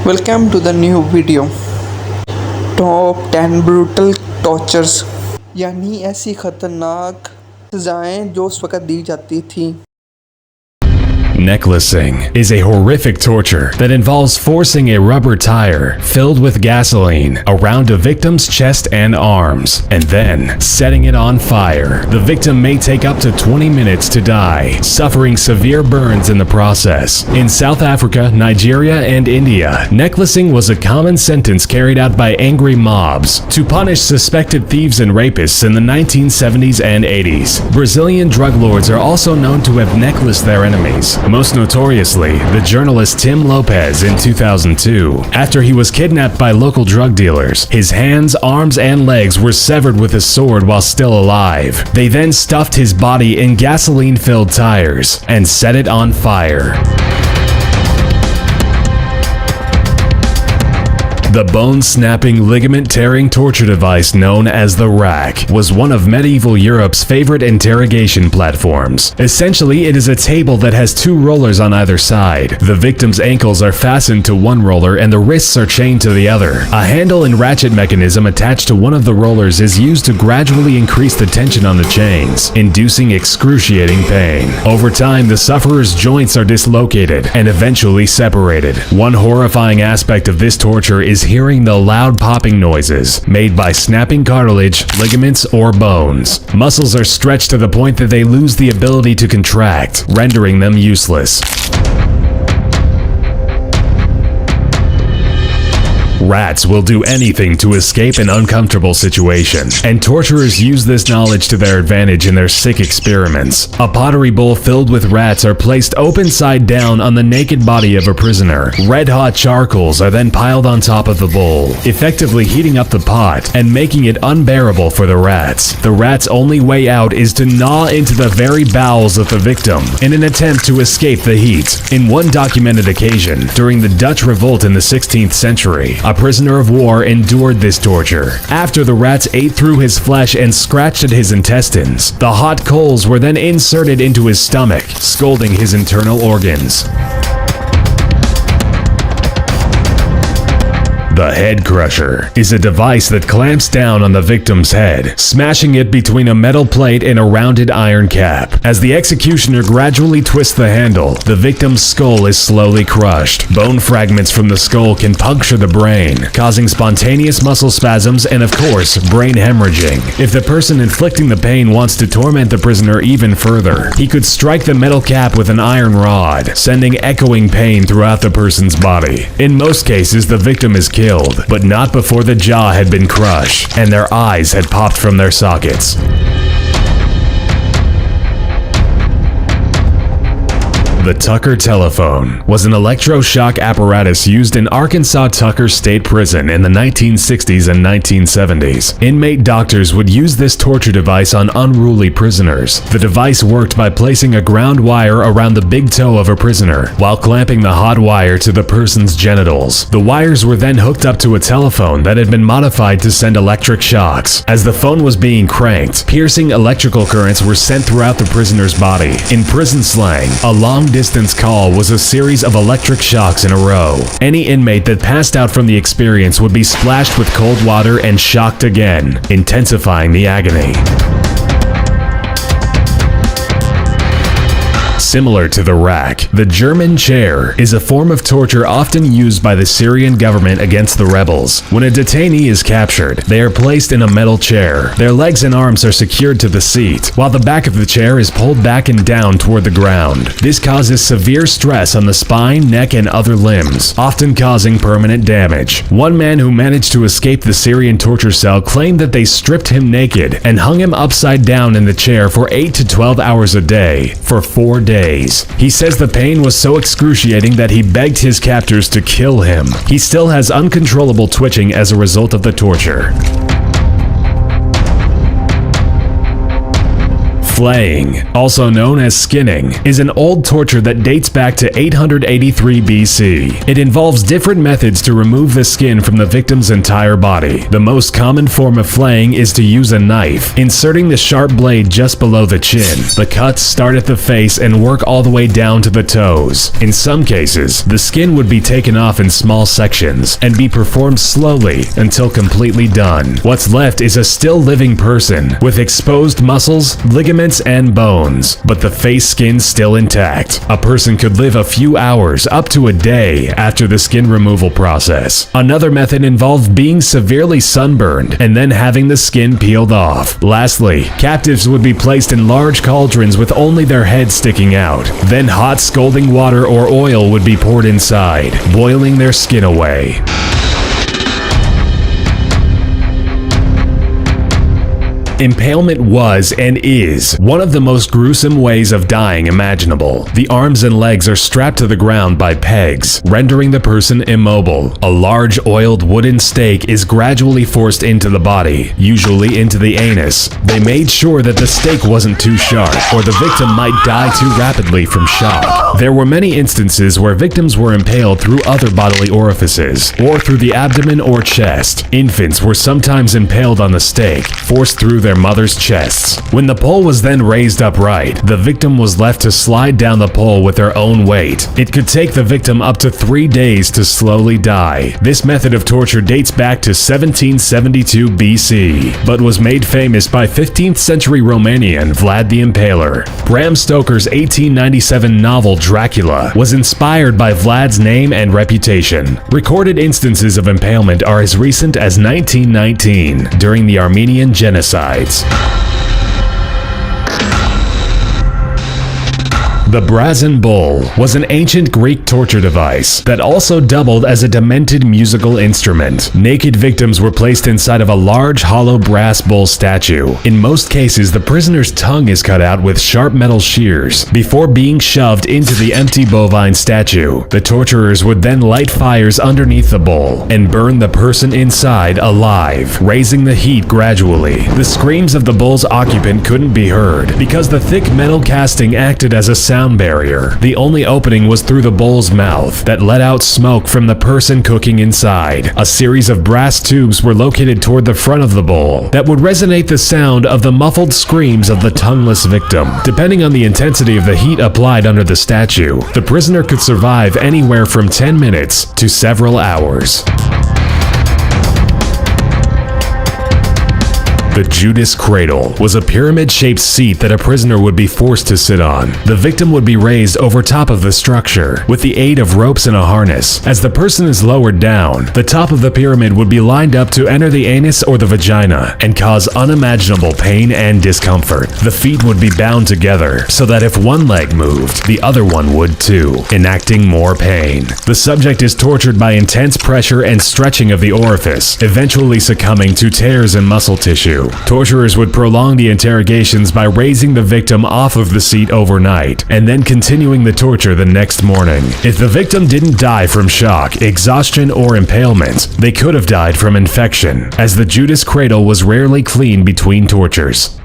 Welcome to the new video. Top 10 brutal tortures यानी ऐसी ख़तरनाक सज़ाएं जो उस वक़्त दी जाती थी। Necklacing is a horrific torture that involves forcing a rubber tire filled with gasoline around a victim's chest and arms, and then setting it on fire. The victim may take up to 20 minutes to die, suffering severe burns in the process. In South Africa, Nigeria, and India, necklacing was a common sentence carried out by angry mobs to punish suspected thieves and rapists in the 1970s and 80s. Brazilian drug lords are also known to have necklaced their enemies. Most notoriously, the journalist Tim Lopez in 2002. After he was kidnapped by local drug dealers, his hands, arms, and legs were severed with a sword while still alive. They then stuffed his body in gasoline-filled tires and set it on fire. The bone-snapping, ligament-tearing torture device known as the rack was one of medieval Europe's favorite interrogation platforms. Essentially, it is a table that has two rollers on either side. The victim's ankles are fastened to one roller and the wrists are chained to the other. A handle and ratchet mechanism attached to one of the rollers is used to gradually increase the tension on the chains, inducing excruciating pain. Over time, the sufferer's joints are dislocated and eventually separated. One horrifying aspect of this torture is hearing the loud popping noises made by snapping cartilage, ligaments, or bones. Muscles are stretched to the point that they lose the ability to contract, rendering them useless. Rats will do anything to escape an uncomfortable situation, and torturers use this knowledge to their advantage in their sick experiments. A pottery bowl filled with rats are placed open side down on the naked body of a prisoner. Red-hot charcoals are then piled on top of the bowl, effectively heating up the pot and making it unbearable for the rats. The rats' only way out is to gnaw into the very bowels of the victim in an attempt to escape the heat. In one documented occasion, during the Dutch Revolt in the 16th century, a prisoner of war endured this torture. After the rats ate through his flesh and scratched at his intestines, the hot coals were then inserted into his stomach, scalding his internal organs. The head crusher is a device that clamps down on the victim's head, smashing it between a metal plate and a rounded iron cap. As the executioner gradually twists the handle, the victim's skull is slowly crushed. Bone fragments from the skull can puncture the brain, causing spontaneous muscle spasms and, of course, brain hemorrhaging. If the person inflicting the pain wants to torment the prisoner even further, he could strike the metal cap with an iron rod, sending echoing pain throughout the person's body. In most cases, the victim is killed, but not before the jaw had been crushed and their eyes had popped from their sockets. The Tucker telephone was an electroshock apparatus used in Arkansas Tucker State Prison in the 1960s and 1970s. Inmate doctors would use this torture device on unruly prisoners. The device worked by placing a ground wire around the big toe of a prisoner while clamping the hot wire to the person's genitals. The wires were then hooked up to a telephone that had been modified to send electric shocks. As the phone was being cranked, piercing electrical currents were sent throughout the prisoner's body. In prison slang, a long-distance call was a series of electric shocks in a row. Any inmate that passed out from the experience would be splashed with cold water and shocked again, intensifying the agony. Similar to the rack, the German chair is a form of torture often used by the Syrian government against the rebels. When a detainee is captured, they are placed in a metal chair. Their legs and arms are secured to the seat, while the back of the chair is pulled back and down toward the ground. This causes severe stress on the spine, neck, and other limbs, often causing permanent damage. One man who managed to escape the Syrian torture cell claimed that they stripped him naked and hung him upside down in the chair for 8 to 12 hours a day for 4 days. He says the pain was so excruciating that he begged his captors to kill him. He still has uncontrollable twitching as a result of the torture. Flaying, also known as skinning, is an old torture that dates back to 883 BC. It involves different methods to remove the skin from the victim's entire body. The most common form of flaying is to use a knife, inserting the sharp blade just below the chin. The cuts start at the face and work all the way down to the toes. In some cases, the skin would be taken off in small sections and be performed slowly until completely done. What's left is a still living person with exposed muscles, ligaments, and bones, but the face skin still intact. A person could live a few hours up to a day after the skin removal process. Another method involved being severely sunburned and then having the skin peeled off. Lastly, captives would be placed in large cauldrons with only their heads sticking out. Then hot scalding water or oil would be poured inside, boiling their skin away. Impalement was and is one of the most gruesome ways of dying imaginable. The arms and legs are strapped to the ground by pegs, rendering the person immobile. A large oiled wooden stake is gradually forced into the body, usually into the anus. They made sure that the stake wasn't too sharp, or the victim might die too rapidly from shock. There were many instances where victims were impaled through other bodily orifices, or through the abdomen or chest. Infants were sometimes impaled on the stake, forced through their mother's chests. When the pole was then raised upright, the victim was left to slide down the pole with their own weight. It could take the victim up to 3 days to slowly die. This method of torture dates back to 1772 BC, but was made famous by 15th century Romanian Vlad the Impaler. Bram Stoker's 1897 novel Dracula was inspired by Vlad's name and reputation. Recorded instances of impalement are as recent as 1919, during the Armenian Genocide. The brazen bowl was an ancient Greek torture device that also doubled as a demented musical instrument. Naked victims were placed inside of a large hollow brass bowl statue. In most cases, the prisoner's tongue is cut out with sharp metal shears before being shoved into the empty bovine statue. The torturers would then light fires underneath the bowl and burn the person inside alive, raising the heat gradually. The screams of the bowl's occupant couldn't be heard because the thick metal casting acted as a sound barrier. The only opening was through the bowl's mouth that let out smoke from the person cooking inside. A series of brass tubes were located toward the front of the bowl that would resonate the sound of the muffled screams of the tongueless victim. Depending on the intensity of the heat applied under the statue, the prisoner could survive anywhere from 10 minutes to several hours. The Judas cradle was a pyramid-shaped seat that a prisoner would be forced to sit on. The victim would be raised over top of the structure with the aid of ropes and a harness. As the person is lowered down, the top of the pyramid would be lined up to enter the anus or the vagina and cause unimaginable pain and discomfort. The feet would be bound together so that if one leg moved, the other one would too, enacting more pain. The subject is tortured by intense pressure and stretching of the orifice, eventually succumbing to tears in muscle tissue. Torturers would prolong the interrogations by raising the victim off of the seat overnight and then continuing the torture the next morning. If the victim didn't die from shock, exhaustion, or impalement, they could have died from infection, as the Judas cradle was rarely cleaned between tortures.